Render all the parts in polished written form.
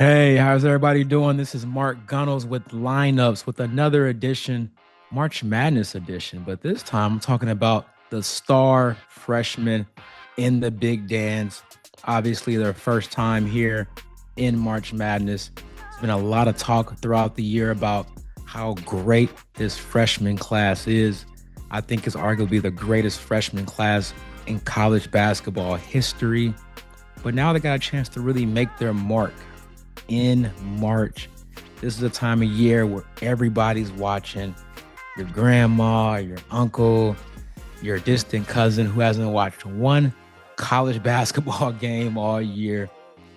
Hey, how's everybody doing? This is Mark Gunnels with lineups with another edition, March Madness edition. But this time I'm talking about the star freshmen in the big dance. Obviously, their first time here in March Madness. There's been a lot of talk throughout the year about how great this freshman class is. I think it's arguably the greatest freshman class in college basketball history. But now they got a chance to really make their mark in March. This is a time of year where everybody's watching. Your grandma, your uncle, your distant cousin who hasn't watched one college basketball game all year.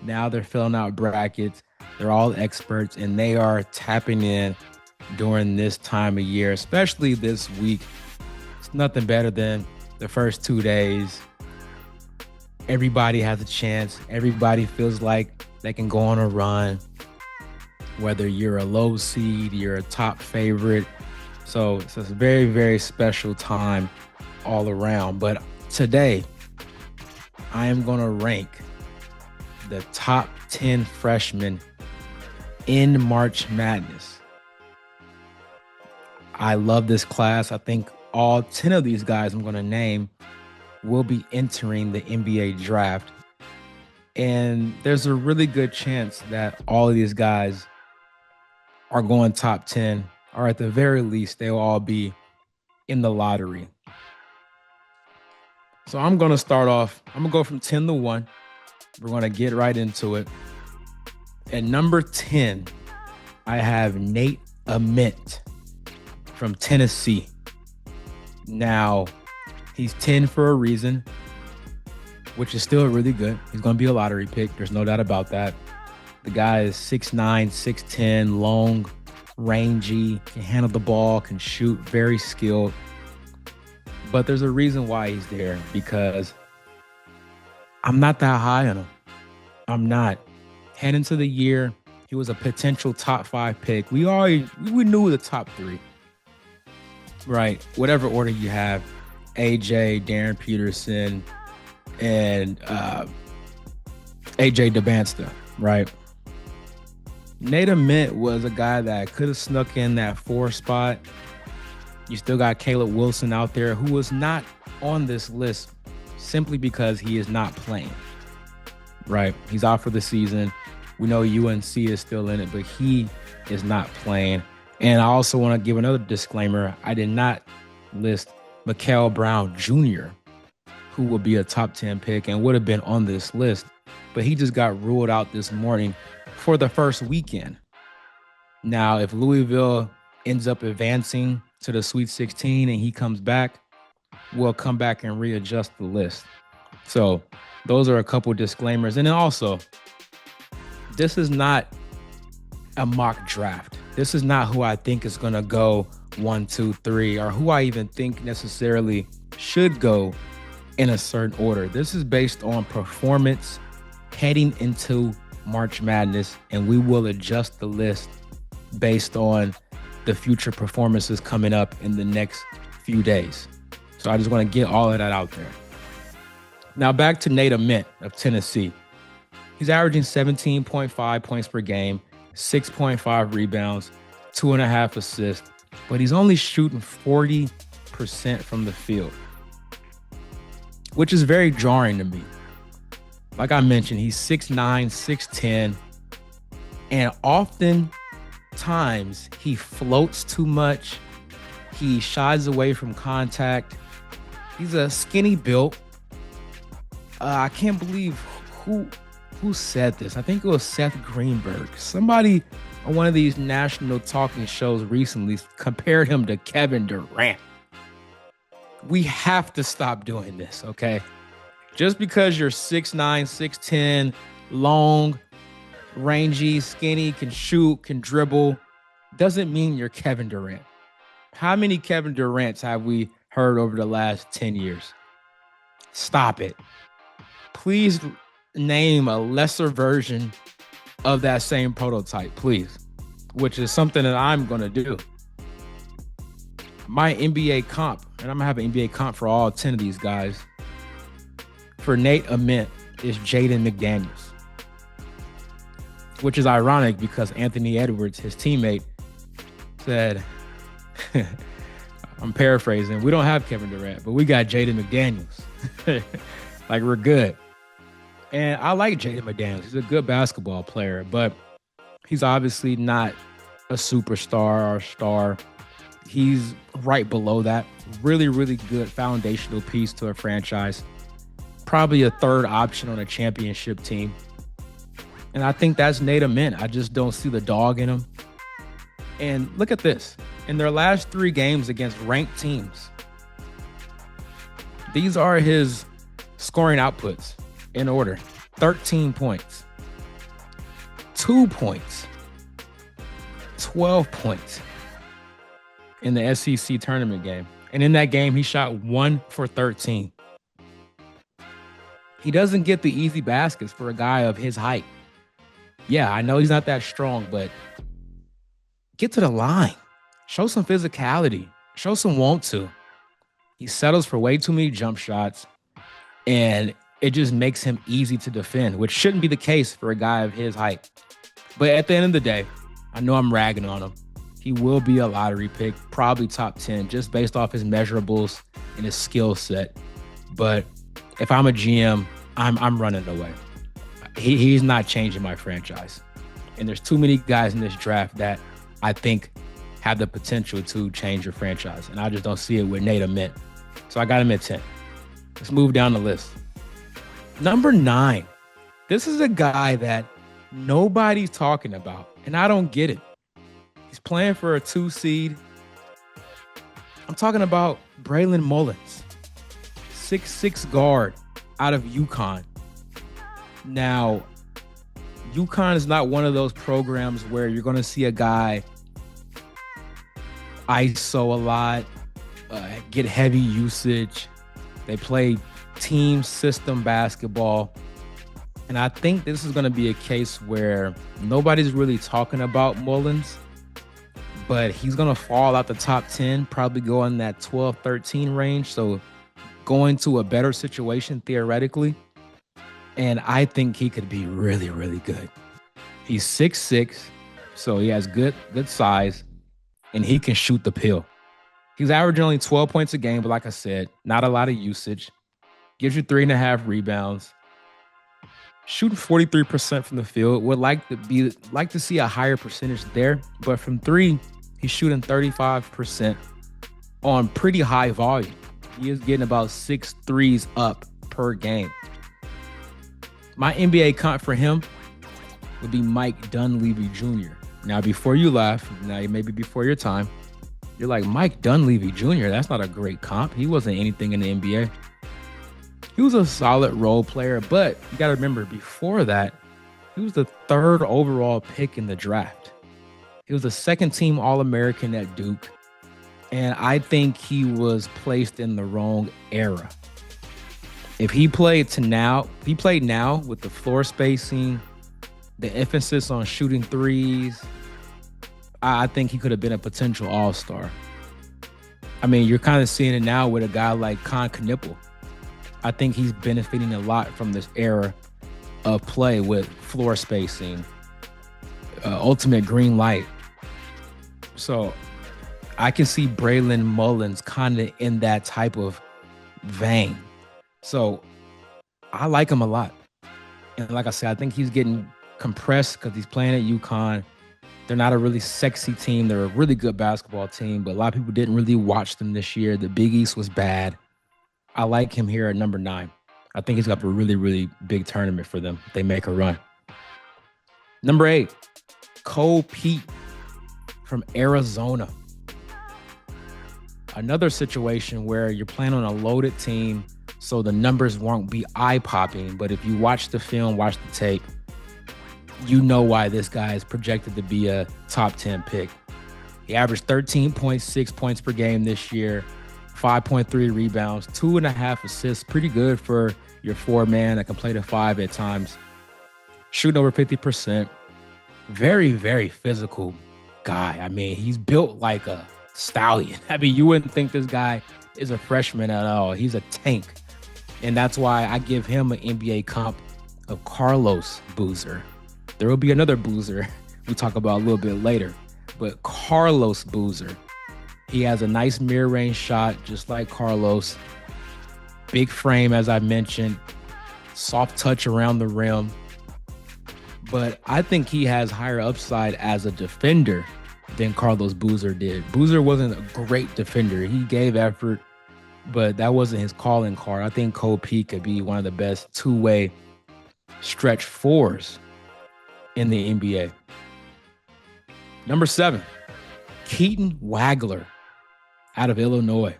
Now they're filling out brackets. They're all experts and they are tapping in during this time of year, especially this week. It's nothing better than the first 2 days. Everybody has a chance. Everybody feels like they can go on a run, whether you're a low seed, you're a top favorite. So it's a very, very special time all around. But today, I am going to rank the top 10 freshmen in March Madness. I love this class. I think all 10 of these guys I'm going to name will be entering the NBA draft. And there's a really good chance that all of these guys are going top 10, or at the very least, they'll all be in the lottery. So I'm going to start off. I'm going to go from 10 to 1. We're going to get right into it. At number 10, I have Nate Ament from Tennessee. Now, he's 10 for a reason, which is still really good. He's going to be a lottery pick. There's no doubt about that. The guy is 6'9", 6'10", long, rangy, can handle the ball, can shoot, very skilled. But there's a reason why he's there, because I'm not that high on him. I'm not. Heading into the year, he was a potential top 5 pick. We knew the top 3. Right. Whatever order you have. AJ, Darren Peterson, and AJ DeBansta, right? Nate Ament was a guy that could have snuck in that 4 spot. You still got Caleb Wilson out there, who was not on this list simply because he is not playing, right? He's out for the season. We know UNC is still in it, but he is not playing. And I also want to give another disclaimer. I did not list Mikael Brown Jr., who would be a top 10 pick and would have been on this list, but he just got ruled out this morning for the first weekend. Now, if Louisville ends up advancing to the Sweet 16 and he comes back, we'll come back and readjust the list. So those are a couple disclaimers. And then also, this is not a mock draft. This is not who I think is going to go 1, 2, 3, or who I even think necessarily should go in a certain order. This is based on performance heading into March Madness, and we will adjust the list based on the future performances coming up in the next few days. So I just want to get all of that out there. Now back to Nate Ament of Tennessee. He's averaging 17.5 points per game, 6.5 rebounds, 2.5 assists, but he's only shooting 40% from the field, which is very jarring to me. Like I mentioned, he's 6'9", 6'10", and oftentimes he floats too much. He shies away from contact. He's a skinny built. I can't believe who said this. I think it was Seth Greenberg. Somebody on one of these national talking shows recently compared him to Kevin Durant. We have to stop doing this, okay? Just because you're 6'9", 6'10", long, rangy, skinny, can shoot, can dribble, doesn't mean you're Kevin Durant. How many Kevin Durants have we heard over the last 10 years? Stop it. Please name a lesser version of that same prototype, please, which is something that I'm going to do. My NBA comp, and I'm going to have an NBA comp for all 10 of these guys, for Nate Ament is Jaden McDaniels. which is ironic because Anthony Edwards, his teammate, said, I'm paraphrasing, we don't have Kevin Durant, but we got Jaden McDaniels. Like, we're good. And I like Jaden McDaniels. He's a good basketball player, but he's obviously not a superstar or star. He's right below that. Really, really good foundational piece to a franchise. Probably a third option on a championship team. And I think that's Nate Mint. I just don't see the dog in him. And look at this. In their last 3 games against ranked teams, these are his scoring outputs in order. 13 points, 2 points, 12 points in the SEC tournament game. And in that game, he shot 1 for 13. He doesn't get the easy baskets for a guy of his height. Yeah, I know he's not that strong, but get to the line. Show some physicality. Show some want to. He settles for way too many jump shots, and it just makes him easy to defend, which shouldn't be the case for a guy of his height. But at the end of the day, I know I'm ragging on him. He will be a lottery pick, probably top 10, just based off his measurables and his skill set. But if I'm a GM, I'm running away. He's not changing my franchise. And there's too many guys in this draft that I think have the potential to change your franchise. And I just don't see it with Nate Mint. So I got him at 10. Let's move down the list. Number 9. This is a guy that nobody's talking about, and I don't get it. He's playing for a 2 seed. I'm talking about Braylon Mullins, 6'6" guard out of UConn. Now, UConn is not one of those programs where you're going to see a guy ISO a lot, get heavy usage. They play team system basketball. And I think this is going to be a case where nobody's really talking about Mullins, but he's going to fall out the top 10, probably go in that 12-13 range. So going to a better situation theoretically. And I think he could be really, really good. He's 6'6", so he has good size, and he can shoot the pill. He's averaging only 12 points a game, but like I said, not a lot of usage. Gives you 3.5 rebounds. Shooting 43% from the field. Would like to see a higher percentage there, but from 3, he's shooting 35% on pretty high volume. He is getting about 6 threes up per game. My NBA comp for him would be Mike Dunleavy Jr. Now, before you laugh, now maybe before your time, you're like, Mike Dunleavy Jr., that's not a great comp. He wasn't anything in the NBA. He was a solid role player, but you got to remember, before that, he was the 3rd overall pick in the draft. He was a 2nd-team All-American at Duke, and I think he was placed in the wrong era. If he played now with the floor spacing, the emphasis on shooting threes, I think he could have been a potential all-star. I mean, you're kind of seeing it now with a guy like Con Knippel. I think he's benefiting a lot from this era of play with floor spacing, ultimate green light. So I can see Braylon Mullins kind of in that type of vein. So I like him a lot. And like I said, I think he's getting compressed because he's playing at UConn. They're not a really sexy team. They're a really good basketball team, but a lot of people didn't really watch them this year. The Big East was bad. I like him here at number 9. I think he's got a really, really big tournament for them if they make a run. Number 8, Cole Pete from Arizona. Another situation where you're playing on a loaded team, so the numbers won't be eye-popping. But if you watch the film, watch the tape, you know why this guy is projected to be a top 10 pick. He averaged 13.6 points per game this year, 5.3 rebounds, 2.5 assists. Pretty good for your 4-man that can play the 5 at times. Shooting over 50%. Very, very physical guy. I mean, he's built like a stallion. I mean, you wouldn't think this guy is a freshman at all. He's a tank. And that's why I give him an NBA comp of Carlos Boozer. There will be another Boozer we talk about a little bit later, but Carlos Boozer. He has a nice mid-range shot, just like Carlos. Big frame, as I mentioned. Soft touch around the rim. But I think he has higher upside as a defender than Carlos Boozer did. Boozer wasn't a great defender. He gave effort, but that wasn't his calling card. I think Cole P could be one of the best two-way stretch fours in the NBA. Number 7, Keaton Wagler out of Illinois.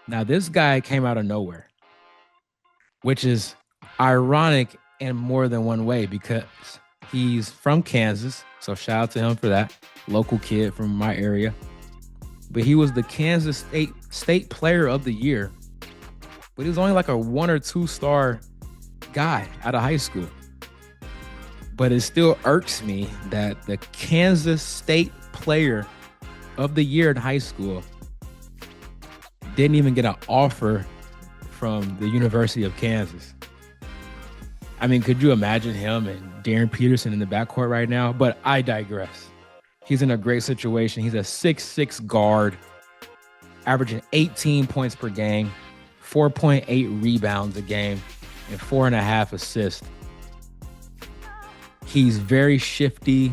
Now, this guy came out of nowhere, which is ironic in more than one way because he's from Kansas. So shout out to him for that. Local kid from my area. But he was the Kansas State Player of the Year. But he was only like a 1 or 2 star guy out of high school. But it still irks me that the Kansas State Player of the Year in high school didn't even get an offer from the University of Kansas. I mean, could you imagine him and Darren Peterson in the backcourt right now? But I digress. He's in a great situation. He's a 6'6" guard, averaging 18 points per game, 4.8 rebounds a game, and 4.5 assists. He's very shifty.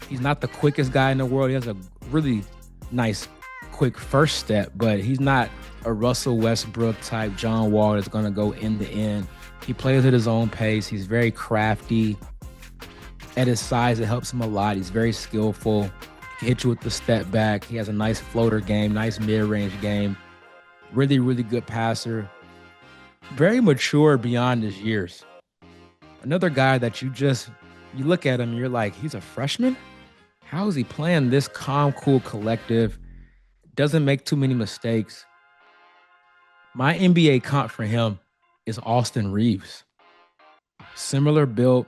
He's not the quickest guy in the world. He has a really nice, quick first step, but he's not a Russell Westbrook type John Wall that's going to go in the end. He plays at his own pace. He's very crafty. At his size, it helps him a lot. He's very skillful. He can hit you with the step back. He has a nice floater game, nice mid-range game. Really, really good passer. Very mature beyond his years. Another guy that you look at him and you're like, he's a freshman? How is he playing this calm, cool, collective? Doesn't make too many mistakes. My NBA comp for him is Austin Reeves. Similar build,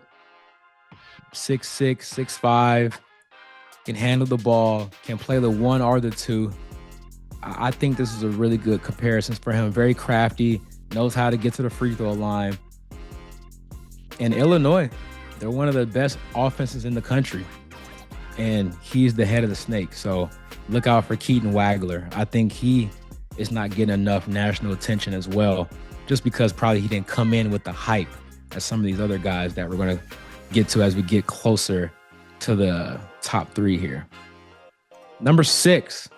6'6", 6'5", can handle the ball, can play the 1 or the 2. I think this is a really good comparison for him. Very crafty, knows how to get to the free throw line. And Illinois, they're one of the best offenses in the country. And he's the head of the snake. So look out for Keaton Wagler. I think he is not getting enough national attention as well, just because probably he didn't come in with the hype as some of these other guys that we're going to get to as we get closer to the top 3 here. Number 6,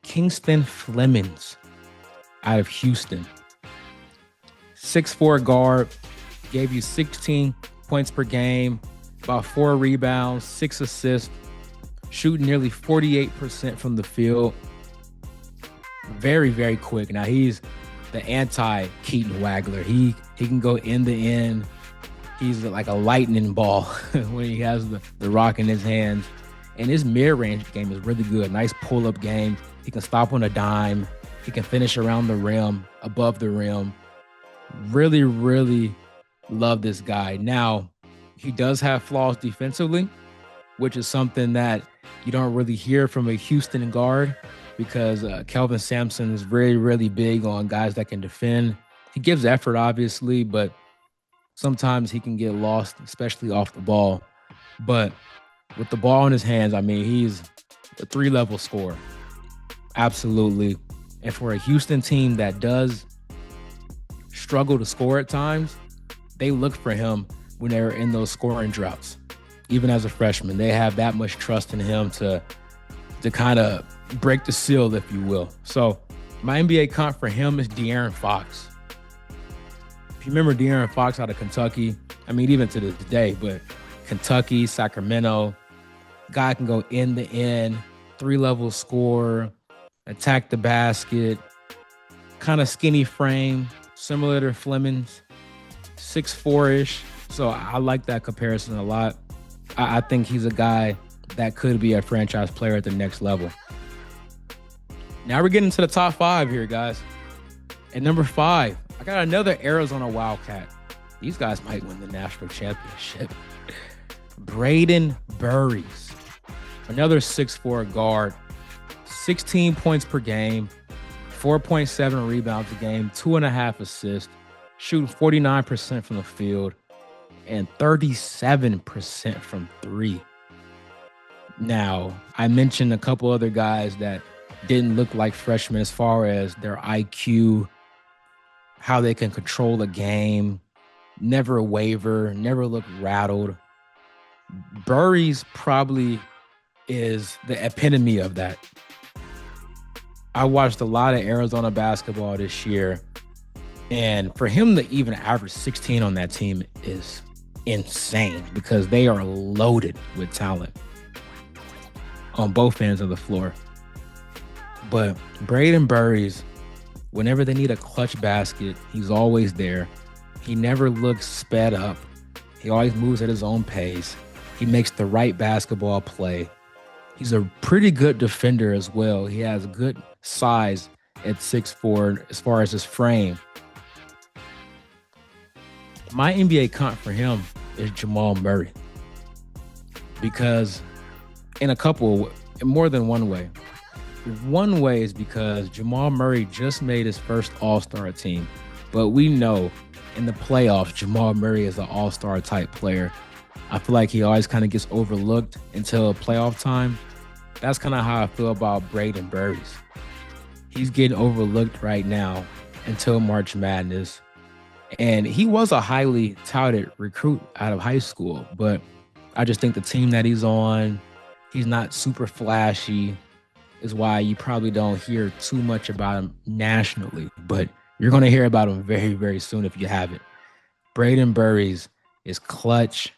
Kingston Flemings out of Houston. 6'4" guard, gave you 16 points per game, about 4 rebounds, 6 assists, shooting nearly 48% from the field. Very, very quick. Now, he's the anti-Keaton Wagler. He can go in the end. He's like a lightning ball when he has the rock in his hands. And his mid-range game is really good. Nice pull-up game. He can stop on a dime. He can finish around the rim, above the rim. Really, really love this guy. Now, he does have flaws defensively, which is something that you don't really hear from a Houston guard because Kelvin Sampson is really, really big on guys that can defend. He gives effort, obviously, but sometimes he can get lost, especially off the ball. But with the ball in his hands, I mean, he's a 3-level scorer. Absolutely. And for a Houston team that does struggle to score at times, they look for him when they're in those scoring droughts. Even as a freshman, they have that much trust in him to kind of break the seal, if you will. So my NBA comp for him is De'Aaron Fox. If you remember De'Aaron Fox out of Kentucky, I mean, even to this day, but Kentucky, Sacramento, guy can go in the end, 3-level scorer, attack the basket, kind of skinny frame, similar to Flemings, 6'4"-ish. So I like that comparison a lot. I think he's a guy that could be a franchise player at the next level. Now we're getting to the top 5 here, guys. At number 5, I got another Arizona Wildcat. These guys might win the national championship. Braden Burries, another 6'4" guard, 16 points per game, 4.7 rebounds a game, 2.5 assists, shooting 49% from the field. and 37% from three. Now, I mentioned a couple other guys that didn't look like freshmen as far as their IQ, how they can control a game, never waver, never look rattled. Burries probably is the epitome of that. I watched a lot of Arizona basketball this year, and for him to even average 16 on that team is insane because they are loaded with talent on both ends of the floor. But Braden Burries, whenever they need a clutch basket, he's always there. He never looks sped up. He always moves at his own pace. He makes the right basketball play. He's a pretty good defender as well. He has good size at 6'4" as far as his frame. My NBA comp for him is Jamal Murray because in more than one way. One way is because Jamal Murray just made his first All-Star team, but we know in the playoffs, Jamal Murray is an All-Star type player. I feel like he always kind of gets overlooked until playoff time. That's kind of how I feel about Braden Burries. He's getting overlooked right now until March Madness. And he was a highly touted recruit out of high school, but I just think the team that he's on, he's not super flashy, is why you probably don't hear too much about him nationally. But you're going to hear about him very, very soon if you haven't. Braden Burries is clutch,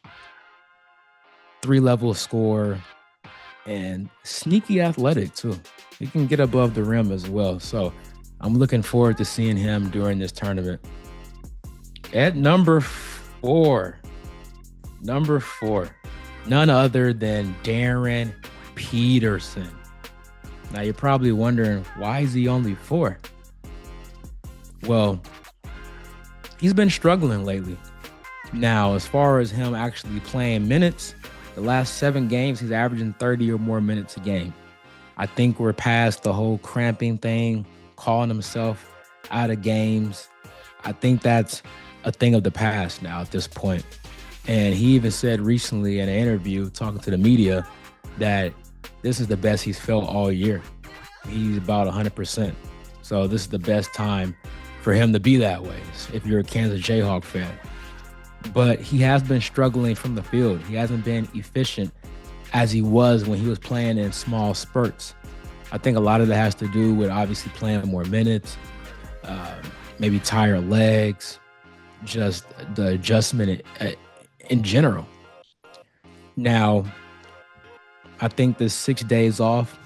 3-level scorer, and sneaky athletic too. He can get above the rim as well. So I'm looking forward to seeing him during this tournament. At number four, none other than Darren Peterson. Now you're probably wondering, why is he only 4? Well, he's been struggling lately. Now, as far as him actually playing minutes, the last 7 games, he's averaging 30 or more minutes a game. I think we're past the whole cramping thing, calling himself out of games. I think that's a thing of the past now at this point. And he even said recently in an interview talking to the media that this is the best he's felt all year. He's about 100%. So this is the best time for him to be that way if you're a Kansas Jayhawk fan. But he has been struggling from the field. He hasn't been efficient as he was when he was playing in small spurts. I think a lot of that has to do with obviously playing more minutes, maybe tired legs, just the adjustment in general. Now, I think the 6 days off,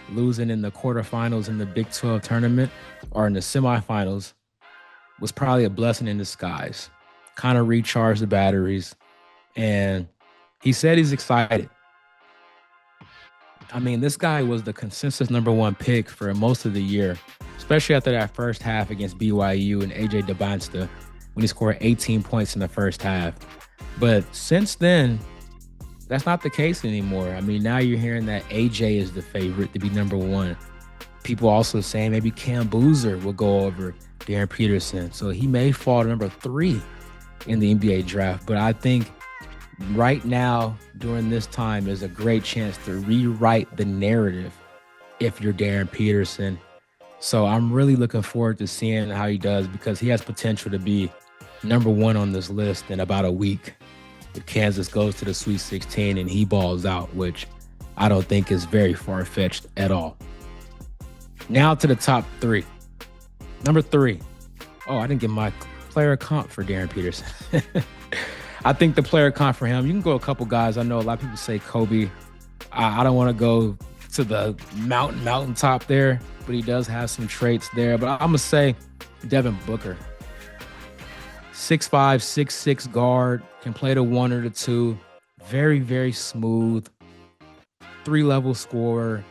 losing in the quarterfinals in the Big 12 tournament or in the semifinals was probably a blessing in disguise. Kind of recharged the batteries, and he said he's excited. I mean, this guy was the consensus number 1 pick for most of the year, especially after that first half against BYU and AJ DeBonsta when he scored 18 points in the first half. But since then, that's not the case anymore. I mean, now you're hearing that AJ is the favorite to be number 1. People also saying maybe Cam Boozer will go over Darren Peterson. So he may fall to number 3 in the NBA draft. But I think right now, during this time, is a great chance to rewrite the narrative if you're Darren Peterson. So I'm really looking forward to seeing how he does because he has potential to be number 1 on this list in about a week. If Kansas goes to the Sweet 16 and he balls out, which I don't think is very far-fetched at all. Now to the top 3. Number 3. Oh, I didn't get my player comp for Darren Peterson. I think the player comp for him, you can go a couple guys. I know a lot of people say Kobe. I don't want to go to the mountaintop there, but he does have some traits there. But I'm going to say Devin Booker. 6'5", 6'6" guard, can play the 1 or the 2. Very, very smooth. 3-level scorer.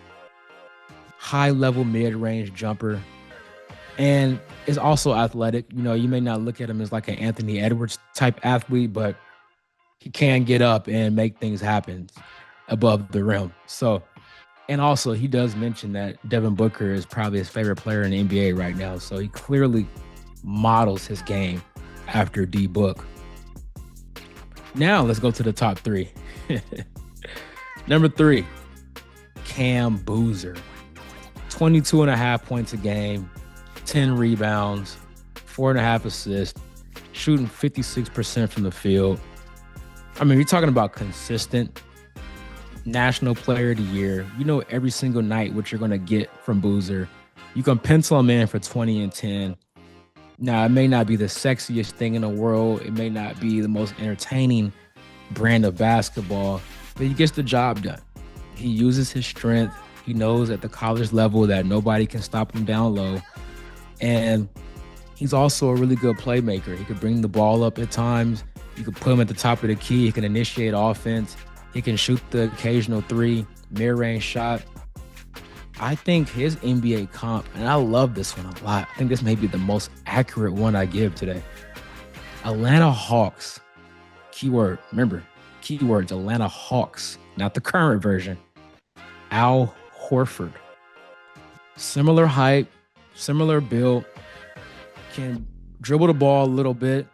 High-level mid-range jumper. And is also athletic. You know, you may not look at him as like an Anthony Edwards type athlete, but he can get up and make things happen above the rim. So, and also he does mention that Devin Booker is probably his favorite player in the NBA right now. So he clearly models his game after D Book. Now let's go to the top three. Number 3, Cam Boozer. 22.5 points a game, 10 rebounds, 4.5 assists, shooting 56% from the field. I mean, you're talking about consistent national player of the year. You know every single night what you're going to get from Boozer. You can pencil him in for 20 and 10. Now, it may not be the sexiest thing in the world. It may not be the most entertaining brand of basketball, but he gets the job done. He uses his strength. He knows at the college level that nobody can stop him down low. And he's also a really good playmaker. He could bring the ball up at times. You could put him at the top of the key. He can initiate offense. He can shoot the occasional 3, mid-range shot. I think his NBA comp, and I love this one a lot. I think this may be the most accurate one I give today. Atlanta Hawks. Keyword, remember, keywords, Atlanta Hawks, not the current version. Al Horford. Similar height, similar build, can dribble the ball a little bit,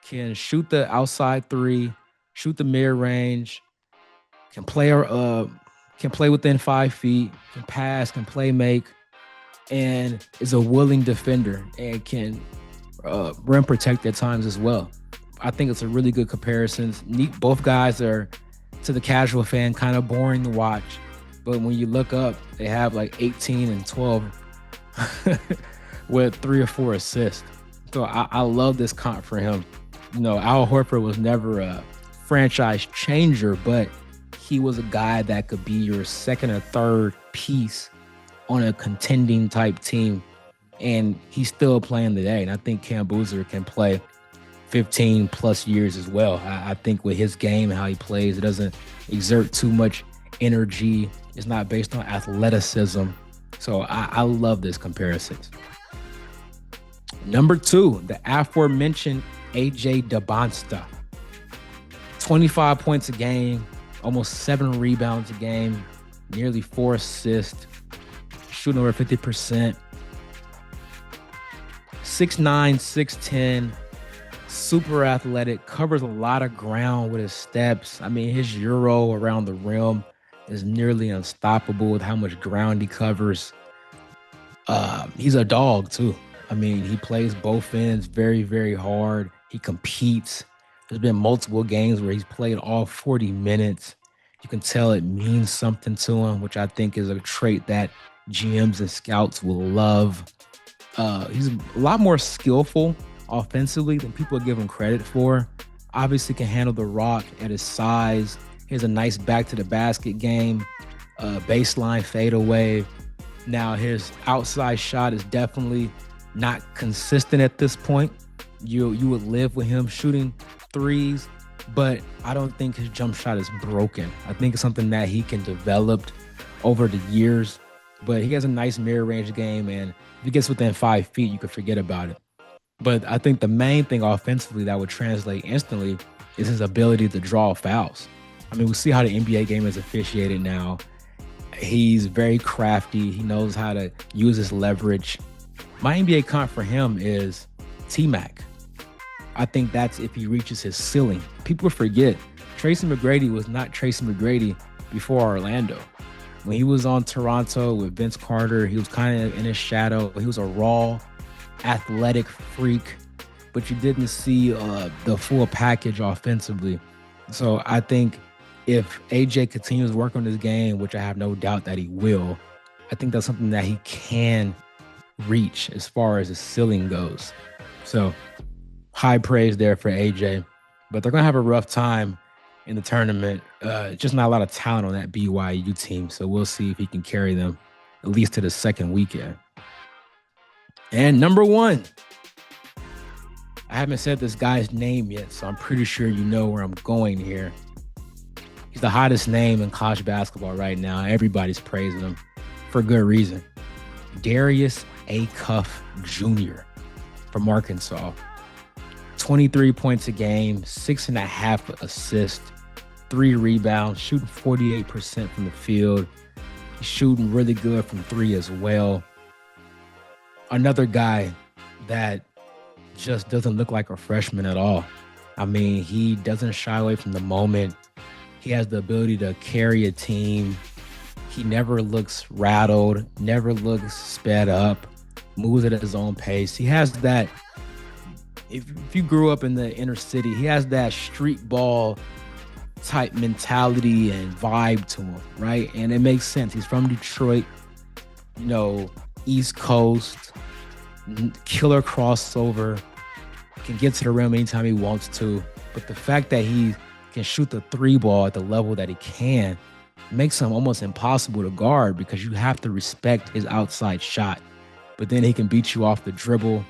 can shoot the outside 3, shoot the mid-range, can play within 5 feet, can pass, can play make, and is a willing defender and can rim protect at times as well. I think it's a really good comparison. Both guys are, to the casual fan, kind of boring to watch. But when you look up, they have like 18 and 12 with 3 or 4 assists. So I love this comp for him. You know, Al Horford was never a franchise changer, but he was a guy that could be your second or third piece on a contending type team. And he's still playing today. And I think Cam Boozer can play 15 plus years as well. I think with his game and how he plays, it doesn't exert too much energy. It's not based on athleticism. So I love this comparison. Number 2, the aforementioned AJ Debonsta. 25 points a game, almost 7 rebounds a game, nearly 4 assists, shooting over 50%. 6'9", 6'10", super athletic, covers a lot of ground with his steps. I mean, his euro around the rim is nearly unstoppable with how much ground he covers. He's a dog too. I mean, he plays both ends very, very hard. He competes. There's been multiple games where he's played all 40 minutes. You can tell it means something to him, which I think is a trait that GMs and scouts will love. He's a lot more skillful offensively than people give him credit for. Obviously can handle the rock at his size. He has a nice back to the basket game, baseline fadeaway. Now his outside shot is definitely not consistent at this point. You would live with him shooting threes, but I don't think his jump shot is broken. I think it's something that he can develop over the years, but he has a nice mid-range game, and if he gets within 5 feet, you could forget about it. But I think the main thing offensively that would translate instantly is his ability to draw fouls. I mean, we see how the NBA game is officiated now. He's very crafty. He knows how to use his leverage. My NBA comp for him is T-Mac. I think that's if he reaches his ceiling. People forget Tracy McGrady was not Tracy McGrady before Orlando. When he was on Toronto with Vince Carter, he was kind of in his shadow. He was a raw, athletic freak, but you didn't see the full package offensively. So I think if AJ continues to work on his game, which I have no doubt that he will, I think that's something that he can reach as far as his ceiling goes. So high praise there for AJ, but they're going to have a rough time in the tournament. Just not a lot of talent on that BYU team. So we'll see if he can carry them at least to the second weekend. And number 1, I haven't said this guy's name yet, so I'm pretty sure you know where I'm going here. He's the hottest name in college basketball right now. Everybody's praising him for good reason. Darius Cuff Jr. from Arkansas. 23 points a game, 6.5 assists, 3 rebounds, shooting 48% from the field. He's shooting really good from 3 as well. Another guy that just doesn't look like a freshman at all. I mean, he doesn't shy away from the moment. He has the ability to carry a team. He never looks rattled, never looks sped up, moves at his own pace. He has that. If you grew up in the inner city, he has that street ball type mentality and vibe to him, right? And it makes sense. He's from Detroit, East Coast, killer crossover, can get to the rim anytime he wants to. But the fact that he can shoot the three ball at the level that he can makes him almost impossible to guard because you have to respect his outside shot. But then he can beat you off the dribble.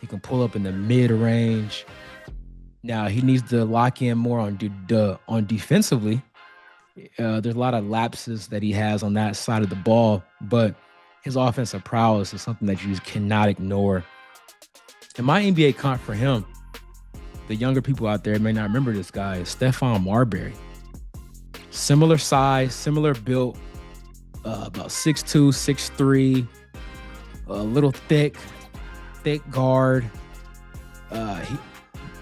He can pull up in the mid-range. Now, he needs to lock in more on defensively. There's a lot of lapses that he has on that side of the ball, but his offensive prowess is something that you just cannot ignore. And my NBA comp for him, the younger people out there may not remember this guy, is Stephon Marbury. Similar size, similar build, about 6'2", 6'3", a little thick guard.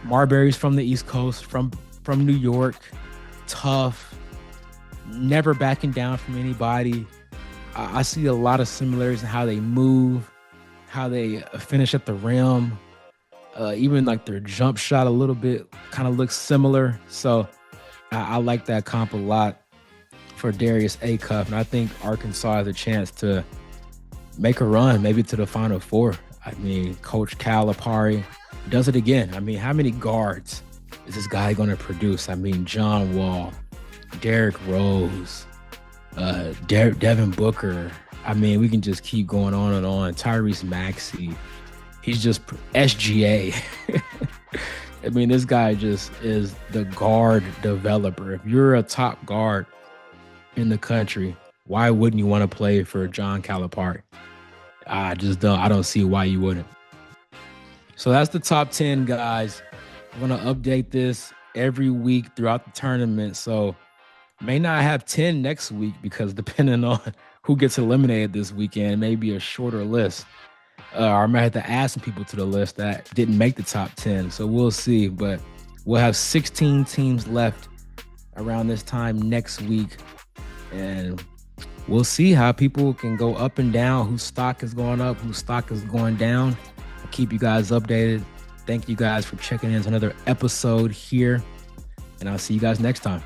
Marbury's from the East Coast, from New York, tough, never backing down from anybody. I see a lot of similarities in how they move, how they finish at the rim, even like their jump shot a little bit kind of looks similar. So I like that comp a lot for Darius Acuff, and I think Arkansas has a chance to make a run, maybe to the Final Four. I mean, Coach Calipari does it again. I mean, how many guards is this guy going to produce? I mean, John Wall, Derrick Rose, Devin Booker. I mean, we can just keep going on and on. Tyrese Maxey. He's just SGA. I mean, this guy just is the guard developer. If you're a top guard in the country, why wouldn't you want to play for John Calipari? I don't see why you wouldn't. So that's the top 10, guys. I'm going to update this every week throughout the tournament. So may not have 10 next week because depending on who gets eliminated this weekend, it may be a shorter list. I might have to add some people to the list that didn't make the top 10. So we'll see. But we'll have 16 teams left around this time next week. And we'll see how people can go up and down, whose stock is going up, whose stock is going down. I'll keep you guys updated. Thank you guys for checking in to another episode here. And I'll see you guys next time.